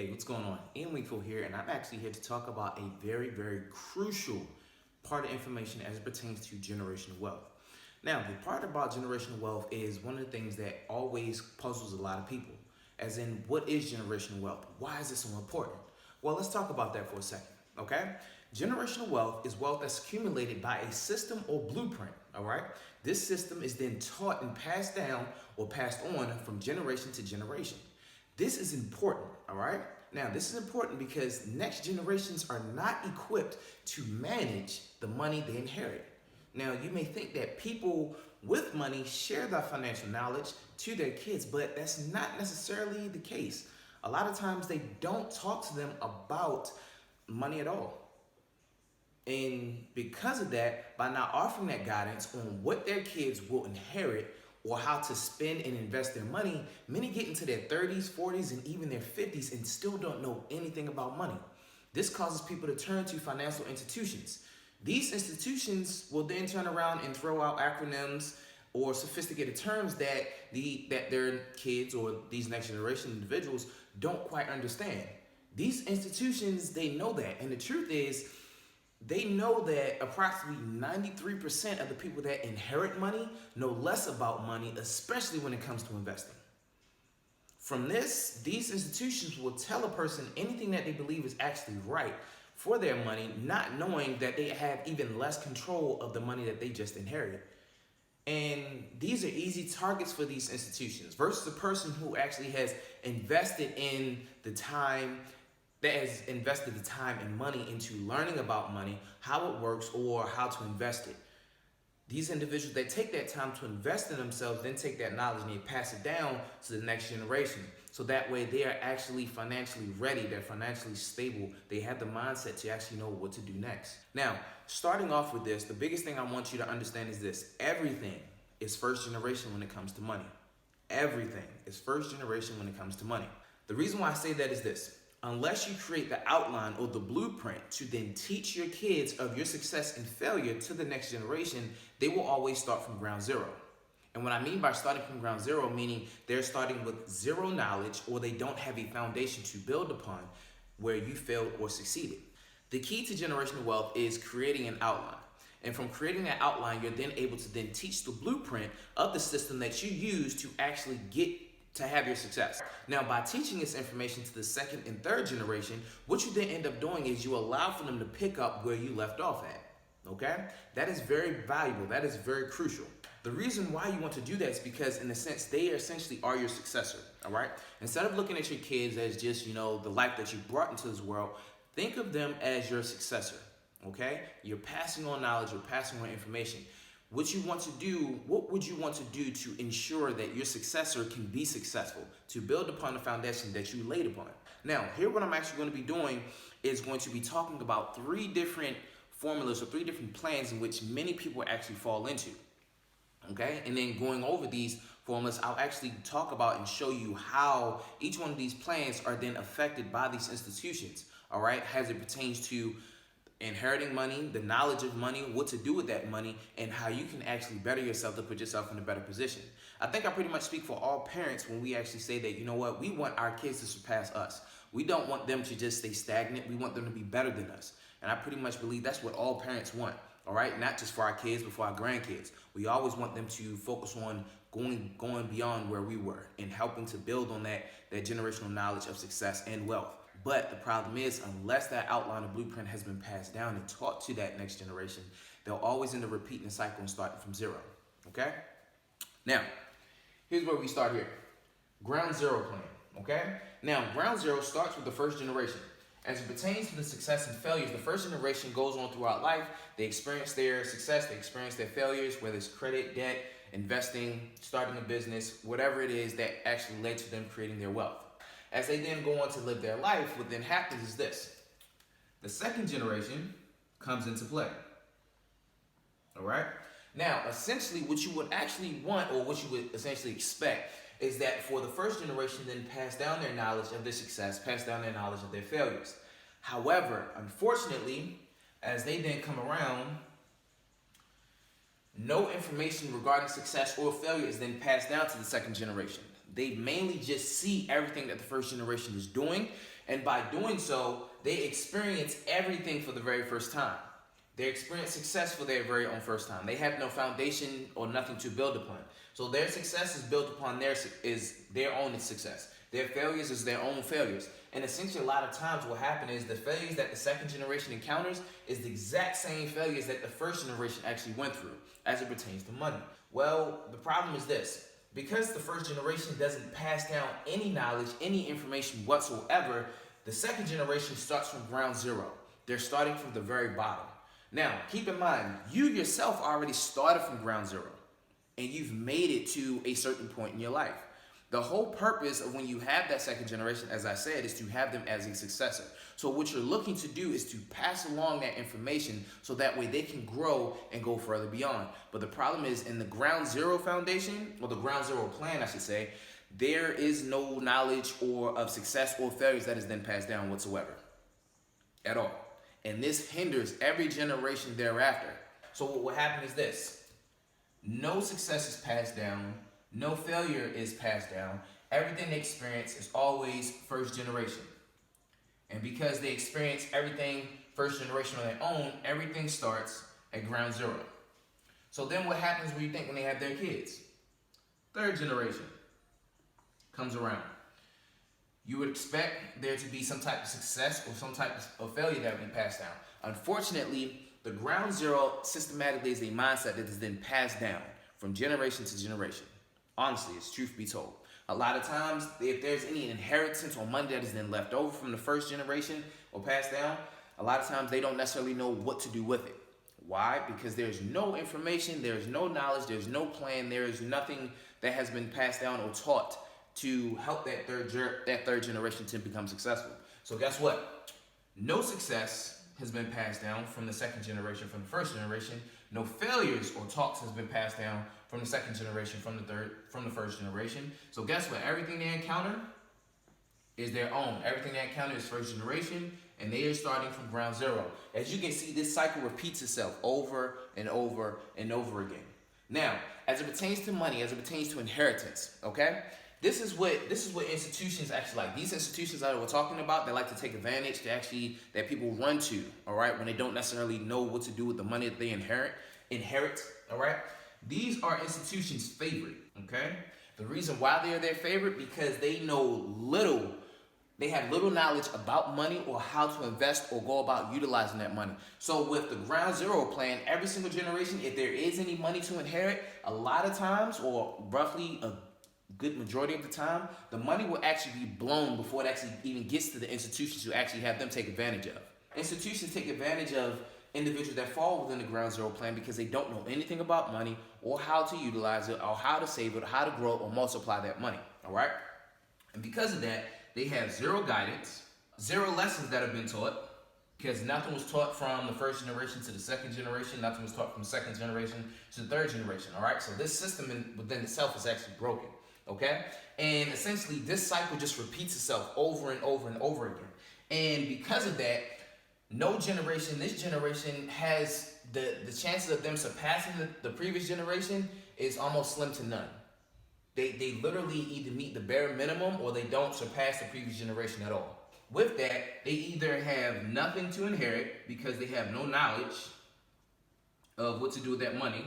Hey, what's going on? Ian Wakefield here, and I'm actually here to talk about a very, very crucial part of information as it pertains to generational wealth. Now, the part about generational wealth is one of the things that always puzzles a lot of people, as in, what is generational wealth? Why is it so important? Well, let's talk about that for a second, okay? Generational wealth is wealth that's accumulated by a system or blueprint, all right? This system is then taught and passed down or passed on from generation to generation. This is important, all right? Now, this is important because next generations are not equipped to manage the money they inherit. Now, you may think that people with money share their financial knowledge to their kids, but that's not necessarily the case. A lot of times they don't talk to them about money at all. And because of that, by not offering that guidance on what their kids will inherit or how to spend and invest their money, many get into their 30s, 40s, and even their 50s and still don't know anything about money. This causes people to turn to financial institutions. These institutions will then turn around and throw out acronyms or sophisticated terms that their kids or these next generation individuals don't quite understand. These institutions, they know that, and the truth is, they know that approximately 93% of the people that inherit money know less about money, especially when it comes to investing. From this, these institutions will tell a person anything that they believe is actually right for their money, not knowing that they have even less control of the money that they just inherited. And these are easy targets for these institutions versus a person who actually has invested in the time and money into learning about money, how it works, or how to invest it. These individuals that take that time to invest in themselves, then take that knowledge and they pass it down to the next generation. So that way they are actually financially ready, they're financially stable, they have the mindset to actually know what to do next. Now, starting off with this, the biggest thing I want you to understand is this: everything is first generation when it comes to money. Everything is first generation when it comes to money. The reason why I say that is this: unless you create the outline or the blueprint to then teach your kids of your success and failure to the next generation, they will always start from ground zero. And what I mean by starting from ground zero, meaning they're starting with zero knowledge or they don't have a foundation to build upon where you failed or succeeded. The key to generational wealth is creating an outline. And from creating that outline, you're then able to then teach the blueprint of the system that you use to actually get to have your success. Now, by teaching this information to the second and third generation, what you then end up doing is you allow for them to pick up where you left off at, okay? That is very valuable. That is very crucial. The reason why you want to do that is because, in a sense, they essentially are your successor, all right? Instead of looking at your kids as just, the life that you brought into this world, think of them as your successor, okay? You're passing on knowledge, you're passing on information. What would you want to do to ensure that your successor can be successful, to build upon the foundation that you laid upon? Now, here what I'm actually going to be doing is going to be talking about 3 different formulas or 3 different plans in which many people actually fall into, okay? And then going over these formulas, I'll actually talk about and show you how each one of these plans are then affected by these institutions, all right, as it pertains to inheriting money, the knowledge of money, what to do with that money, and how you can actually better yourself to put yourself in a better position. I think I pretty much speak for all parents when we actually say that, we want our kids to surpass us. We don't want them to just stay stagnant. We want them to be better than us. And I pretty much believe that's what all parents want, all right? Not just for our kids, but for our grandkids. We always want them to focus on going beyond where we were and helping to build on that generational knowledge of success and wealth. But the problem is, unless that outline or blueprint has been passed down and taught to that next generation, they'll always end up repeating the cycle and starting from zero, okay? Now, here's where we start here. Ground zero plan, okay? Now, ground zero starts with the first generation. As it pertains to the success and failures, the first generation goes on throughout life. They experience their success, they experience their failures, whether it's credit, debt, investing, starting a business, whatever it is that actually led to them creating their wealth. As they then go on to live their life, what then happens is this: the second generation comes into play, all right? Now, essentially what you would actually want, or what you would essentially expect, is that for the first generation then pass down their knowledge of their success, pass down their knowledge of their failures. However, unfortunately, as they then come around, no information regarding success or failure is then passed down to the second generation. They mainly just see everything that the first generation is doing, and by doing so, they experience everything for the very first time. They experience success for their very own first time. They have no foundation or nothing to build upon. So their success is built upon their own success. Their failures is their own failures. And essentially, a lot of times what happens is the failures that the second generation encounters is the exact same failures that the first generation actually went through as it pertains to money. Well, the problem is this. Because the first generation doesn't pass down any knowledge, any information whatsoever, the second generation starts from ground zero. They're starting from the very bottom. Now, keep in mind, you yourself already started from ground zero, and you've made it to a certain point in your life. The whole purpose of when you have that second generation, as I said, is to have them as a successor. So what you're looking to do is to pass along that information so that way they can grow and go further beyond. But the problem is in the ground zero foundation, or the ground zero plan, I should say, there is no knowledge or of success or failures that is then passed down whatsoever at all. And this hinders every generation thereafter. So what will happen is this. No success is passed down. No failure is passed down. Everything they experience is always first generation. And because they experience everything first generation on their own, everything starts at ground zero. So then what happens when you think when they have their kids? Third generation comes around. You would expect there to be some type of success or some type of failure that would be passed down. Unfortunately, the ground zero systematically is a mindset that is then passed down from generation to generation. Honestly, it's truth be told. A lot of times, if there's any inheritance or money that is then left over from the first generation or passed down, a lot of times they don't necessarily know what to do with it. Why? Because there's no information, there's no knowledge, there's no plan, there is nothing that has been passed down or taught to help that third generation to become successful. So guess what? No success has been passed down from the second generation, from the first generation. No failures or talks has been passed down from the second generation, from the first generation. So guess what? Everything they encounter is their own. Everything they encounter is first generation, and they are starting from ground zero. As you can see, this cycle repeats itself over and over and over again. Now, as it pertains to money, as it pertains to inheritance, okay? This is what institutions actually like. These institutions that we're talking about, they like to take advantage that people run to, all right, when they don't necessarily know what to do with the money that they inherit, all right? These are institutions' favorite, okay? The reason why they are their favorite, because they know little, they have little knowledge about money or how to invest or go about utilizing that money. So with the ground zero plan, every single generation, if there is any money to inherit, a lot of times, or roughly a good majority of the time, the money will actually be blown before it actually even gets to the institutions to actually have them take advantage of. Institutions take advantage of individuals that fall within the ground zero plan because they don't know anything about money or how to utilize it or how to save it or how to grow or multiply that money, all right? And because of that, they have zero guidance, zero lessons that have been taught, because nothing was taught from the first generation to the second generation, nothing was taught from the second generation to the third generation, all right? So this system within itself is actually broken. Okay? And essentially, this cycle just repeats itself over and over and over again. And because of that, no generation, this generation has the chances of them surpassing the previous generation is almost slim to none. They literally either meet the bare minimum or they don't surpass the previous generation at all. With that, they either have nothing to inherit because they have no knowledge of what to do with that money,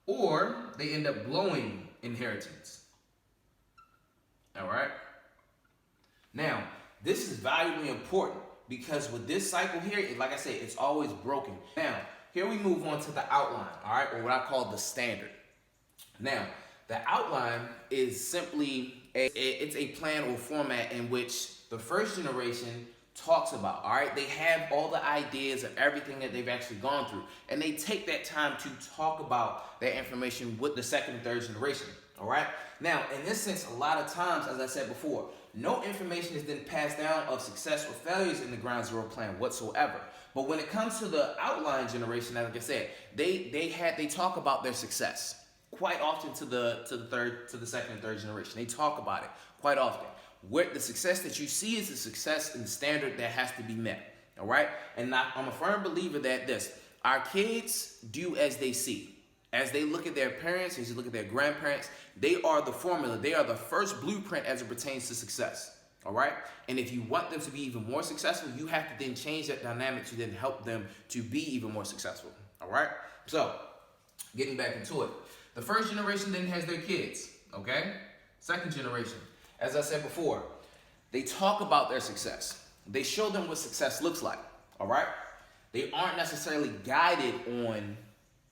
or they end up blowing inheritance. All right. Now, this is valuably important because with this cycle here, like I said, it's always broken. Now, here we move on to the outline, all right, or what I call the standard. Now, the outline is simply it's a plan or format in which the first generation talks about, all right? They have all the ideas of everything that they've actually gone through, and they take that time to talk about that information with the second and third generation. All right. Now, in this sense, a lot of times, as I said before, no information is then passed down of success or failures in the ground zero plan whatsoever. But when it comes to the outline generation, like I said, they talk about their success quite often to the second and third generation. They talk about it quite often. Where the success that you see is the success and the standard that has to be met. All right. And I'm a firm believer that our kids do as they see. As they look at their parents, as you look at their grandparents, they are the formula. They are the first blueprint as it pertains to success. All right? And if you want them to be even more successful, you have to then change that dynamic to then help them to be even more successful. All right? So, getting back into it. The first generation then has their kids. Okay? Second generation, as I said before, they talk about their success. They show them what success looks like. All right? They aren't necessarily guided on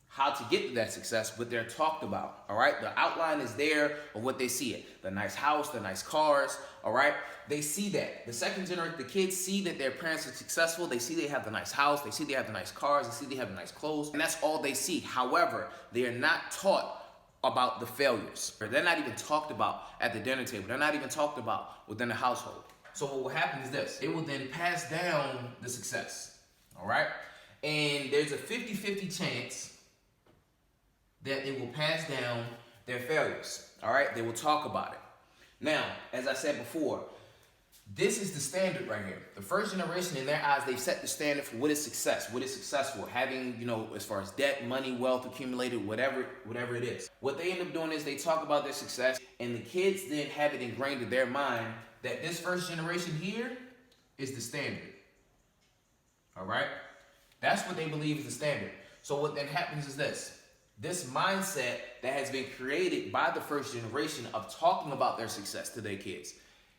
how to get to that success, but they're talked about, all right? The outline is there of what they see it. The nice house, the nice cars, all right? They see that. The second generation, the kids see that their parents are successful. They see they have the nice house. They see they have the nice cars. They see they have the nice clothes. And that's all they see. However, they are not taught about the failures. They're not even talked about at the dinner table. They're not even talked about within the household. So what will happen is this. It will then pass down the success, all right? And there's a 50-50 chance that they will pass down their failures, all right? They will talk about it. Now, as I said before, this is the standard right here. The first generation, in their eyes, they've set the standard for what is success, what is successful, having, you know, as far as debt, money, wealth accumulated, whatever it is. What they end up doing is they talk about their success, and the kids then have it ingrained in their mind that this first generation here is the standard, all right? That's what they believe is the standard. So what then happens is this mindset that has been created by the first generation of talking about their success to their kids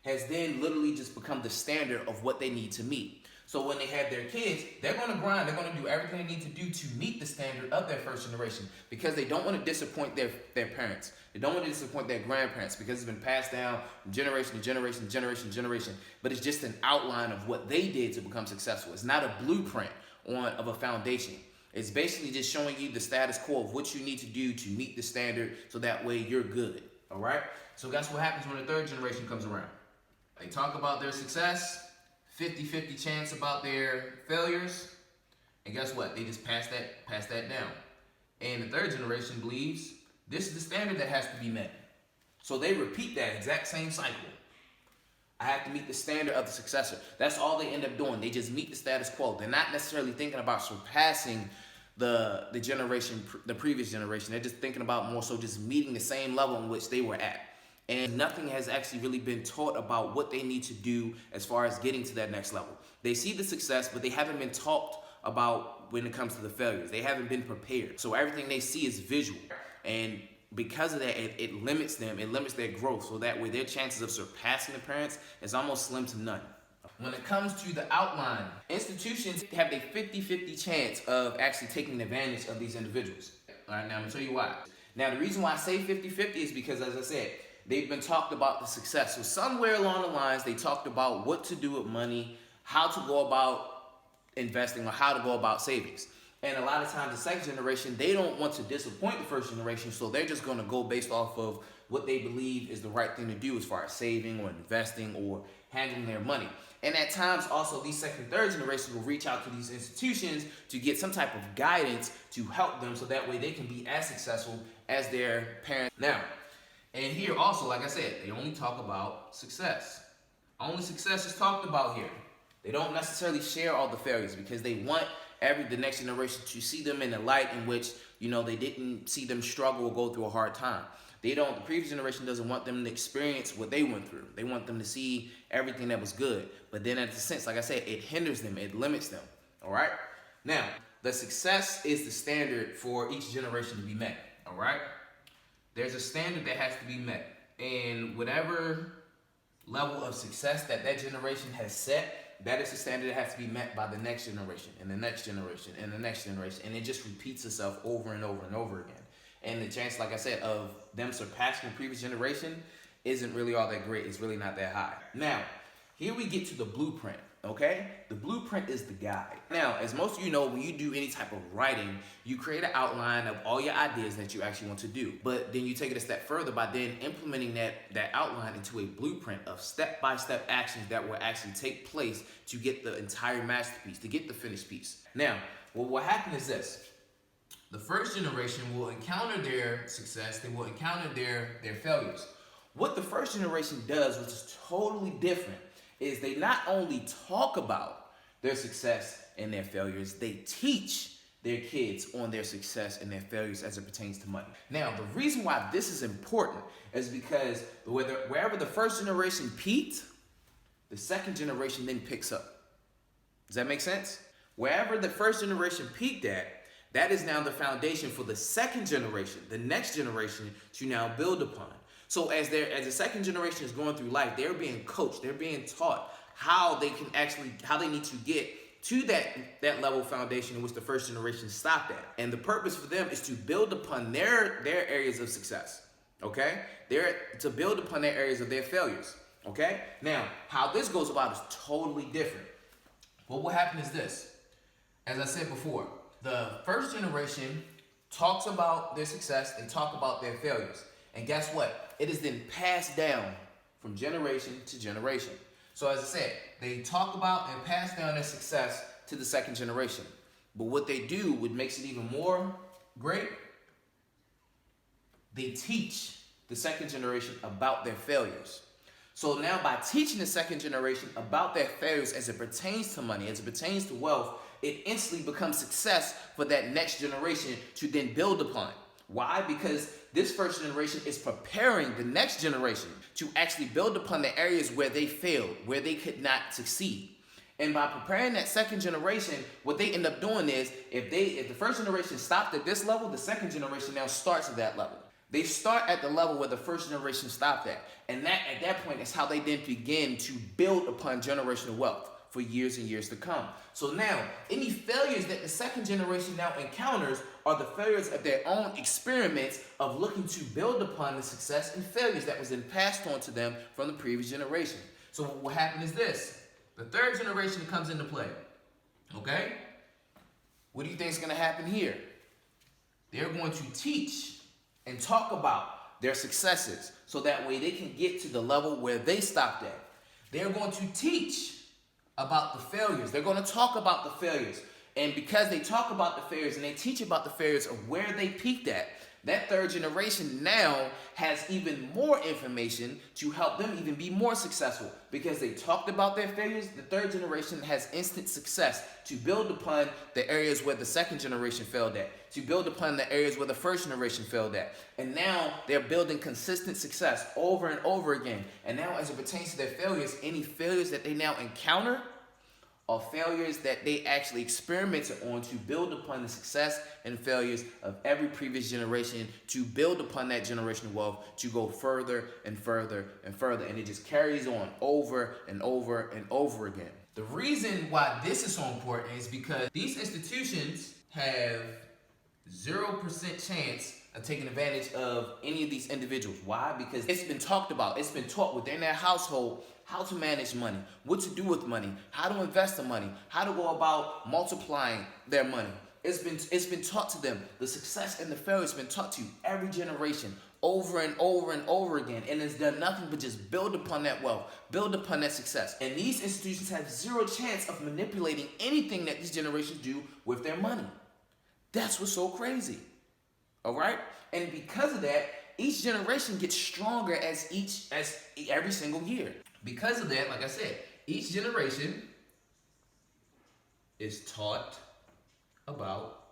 has then literally just become the standard of what they need to meet. So when they have their kids, they're going to grind. They're going to do everything they need to do to meet the standard of their first generation because they don't want to disappoint their parents. They don't want to disappoint their grandparents because it's been passed down from generation to generation, generation to generation. But it's just an outline of what they did to become successful. It's not a blueprint of a foundation. It's basically just showing you the status quo of what you need to do to meet the standard so that way you're good, all right? So guess what happens when the third generation comes around? They talk about their success, 50-50 chance about their failures, and guess what? They just pass that down. And the third generation believes this is the standard that has to be met. So they repeat that exact same cycle. I have to meet the standard of the successor. That's all they end up doing. They just meet the status quo. They're not necessarily thinking about surpassing the previous generation. They're just thinking about more so just meeting the same level in which they were at. And nothing has actually really been taught about what they need to do as far as getting to that next level. They see the success, but they haven't been taught about when it comes to the failures. They haven't been prepared. So everything they see is visual. And because of that, it limits them. It limits their growth. So that way their chances of surpassing the parents is almost slim to none. When it comes to the outline, institutions have a 50-50 chance of actually taking advantage of these individuals. All right, now I'm going to tell you why. Now, the reason why I say 50-50 is because, as I said, they've been talked about the success. So somewhere along the lines, they talked about what to do with money, how to go about investing, or how to go about savings. And a lot of times, the second generation, they don't want to disappoint the first generation, so they're just going to go based off of what they believe is the right thing to do as far as saving or investing or handling their money. And at times, also, these second and third generations will reach out to these institutions to get some type of guidance to help them so that way they can be as successful as their parents. Now, and here also, like I said, they only talk about success. Only success is talked about here. They don't necessarily share all the failures because they want the next generation to see them in the light in which, you know, they didn't see them struggle or go through a hard time. The previous generation doesn't want them to experience what they went through. They want them to see everything that was good. But then in a sense, like I said, it hinders them, it limits them, all right? Now, the success is the standard for each generation to be met, all right? There's a standard that has to be met. And whatever level of success that generation has set, that is the standard that has to be met by the next generation and the next generation and the next generation. And it just repeats itself over and over and over again. And the chance, like I said, of them surpassing the previous generation isn't really all that great. It's really not that high. Now, here we get to the blueprint, okay? The blueprint is the guide. Now, as most of you know, when you do any type of writing, you create an outline of all your ideas that you actually want to do. But then you take it a step further by then implementing that outline into a blueprint of step-by-step actions that will actually take place to get the entire masterpiece, to get the finished piece. Now, what happened is this. The first generation will encounter their success. They will encounter their failures. What the first generation does, which is totally different, is they not only talk about their success and their failures, they teach their kids on their success and their failures as it pertains to money. Now, the reason why this is important is because wherever the first generation peaked, the second generation then picks up. Does that make sense? Wherever the first generation peaked at, that is now the foundation for the second generation, the next generation, to now build upon. So as the second generation is going through life, they're being coached, they're being taught how they need to get to that level of foundation in which the first generation stopped at. And the purpose for them is to build upon their areas of success, okay? To build upon their areas of their failures, okay? Now, how this goes about is totally different. What will happen is this. As I said before, the first generation talks about their success, they talk about their failures. And guess what? It is then passed down from generation to generation. So as I said, they talk about and pass down their success to the second generation. But what they do, what makes it even more great, they teach the second generation about their failures. So now by teaching the second generation about their failures as it pertains to money, as it pertains to wealth, it instantly becomes success for that next generation to then build upon. Why? Because this first generation is preparing the next generation to actually build upon the areas where they failed, where they could not succeed. And by preparing that second generation, what they end up doing is, if the first generation stopped at this level, the second generation now starts at that level. They start at the level where the first generation stopped at. And at that point is how they then begin to build upon generational wealth for years and years to come. So now, any failures that the second generation now encounters are the failures of their own experiments of looking to build upon the success and failures that was then passed on to them from the previous generation. So what will happen is this. The third generation comes into play. Okay? What do you think is going to happen here? They're going to teach and talk about their successes so that way they can get to the level where they stopped at. They're going to teach about the failures. They're going to talk about the failures. And because they talk about the failures and they teach about the failures of where they peaked at, that third generation now has even more information to help them even be more successful. Because they talked about their failures, the third generation has instant success to build upon the areas where the second generation failed at, to build upon the areas where the first generation failed at. And now they're building consistent success over and over again. And now as it pertains to their failures, any failures that they now encounter are failures that they actually experimented on to build upon the success and failures of every previous generation, to build upon that generational wealth, to go further and further and further. And it just carries on over and over and over again. The reason why this is so important is because these institutions have 0% chance of taking advantage of any of these individuals. Why? Because it's been talked about, it's been taught within their household how to manage money, what to do with money, how to invest the money, how to go about multiplying their money. It's been taught to them. The success and the failure has been taught to every generation over and over and over again. And it's done nothing but just build upon that wealth, build upon that success. And these institutions have zero chance of manipulating anything that these generations do with their money. That's what's so crazy. All right? And because of that, each generation gets stronger as every single year. Because of that, like I said, each generation is taught about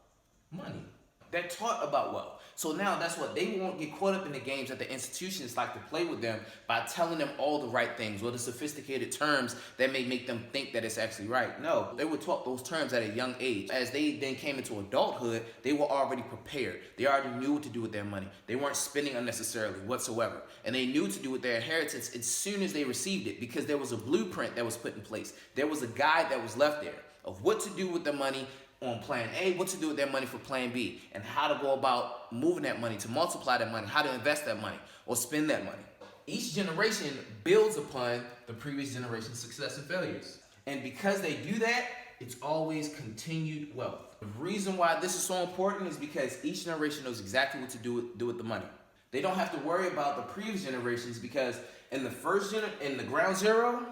money. They're taught about wealth. So now that's what they won't get caught up in the games that the institutions like to play with them by telling them all the right things or the sophisticated terms that may make them think that it's actually right. No, they were taught those terms at a young age. As they then came into adulthood, they were already prepared. They already knew what to do with their money. They weren't spending unnecessarily whatsoever. And they knew what to do with their inheritance as soon as they received it, because there was a blueprint that was put in place. There was a guide that was left there of what to do with the money on plan A, what to do with their money for plan B, and how to go about moving that money, to multiply that money, how to invest that money, or spend that money. Each generation builds upon the previous generation's success and failures. And because they do that, it's always continued wealth. The reason why this is so important is because each generation knows exactly what to do with the money. They don't have to worry about the previous generations, because in the ground zero,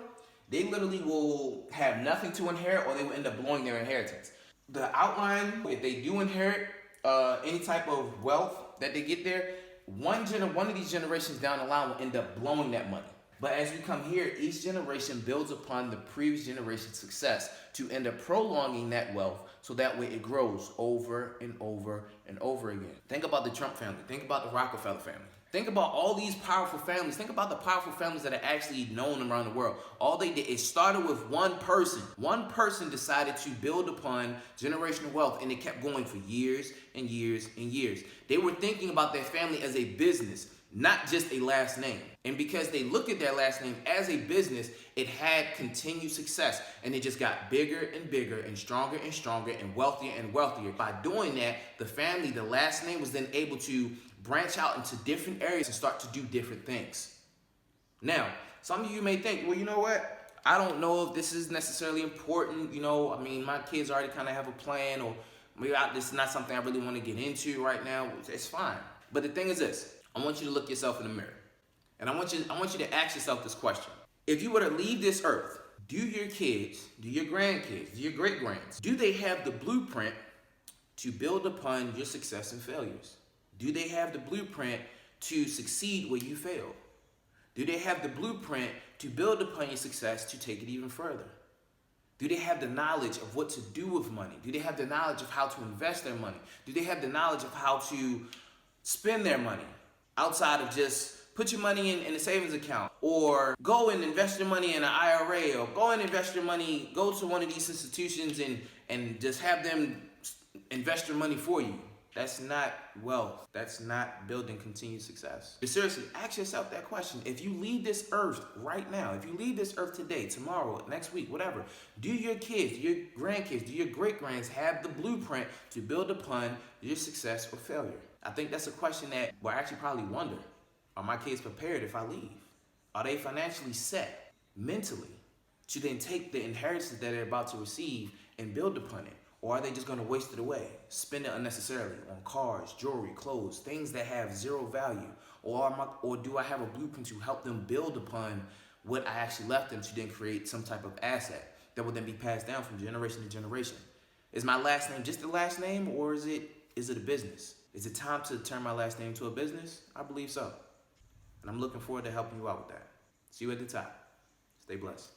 they literally will have nothing to inherit, or they will end up blowing their inheritance. The outline, if they do inherit any type of wealth that they get there, one of these generations down the line will end up blowing that money. But as we come here, each generation builds upon the previous generation's success to end up prolonging that wealth so that way it grows over and over and over again. Think about the Trump family. Think about the Rockefeller family. Think about all these powerful families. Think about the powerful families that are actually known around the world. All they did, it started with one person. One person decided to build upon generational wealth, and it kept going for years and years and years. They were thinking about their family as a business, not just a last name. And because they looked at their last name as a business, it had continued success. And it just got bigger and bigger and stronger and wealthier and wealthier. By doing that, the family, the last name, was then able to branch out into different areas and start to do different things. Now, some of you may think, well, you know what? I don't know if this is necessarily important. You know, I mean, my kids already kind of have a plan, or maybe this is not something I really want to get into right now. It's fine. But the thing is this. I want you to look yourself in the mirror. And I want you to ask yourself this question. If you were to leave this earth, do your kids, do your grandkids, do your great-grands, do they have the blueprint to build upon your success and failures? Do they have the blueprint to succeed where you failed? Do they have the blueprint to build upon your success to take it even further? Do they have the knowledge of what to do with money? Do they have the knowledge of how to invest their money? Do they have the knowledge of how to spend their money outside of just put your money in a savings account, or go and invest your money in an IRA, or go and invest your money, go to one of these institutions and just have them invest your money for you? That's not wealth. That's not building continued success. But seriously, ask yourself that question. If you leave this earth right now, if you leave this earth today, tomorrow, next week, whatever, do your kids, do your grandkids, do your great-grands have the blueprint to build upon your success or failure? I think that's a question that we'll actually probably wonder. Are my kids prepared if I leave? Are they financially set mentally to then take the inheritance that they're about to receive and build upon it? Or are they just going to waste it away, spend it unnecessarily on cars, jewelry, clothes, things that have zero value? Or do I have a blueprint to help them build upon what I actually left them to then create some type of asset that will then be passed down from generation to generation? Is my last name just a last name, or is it a business? Is it time to turn my last name to a business? I believe so. And I'm looking forward to helping you out with that. See you at the top. Stay blessed.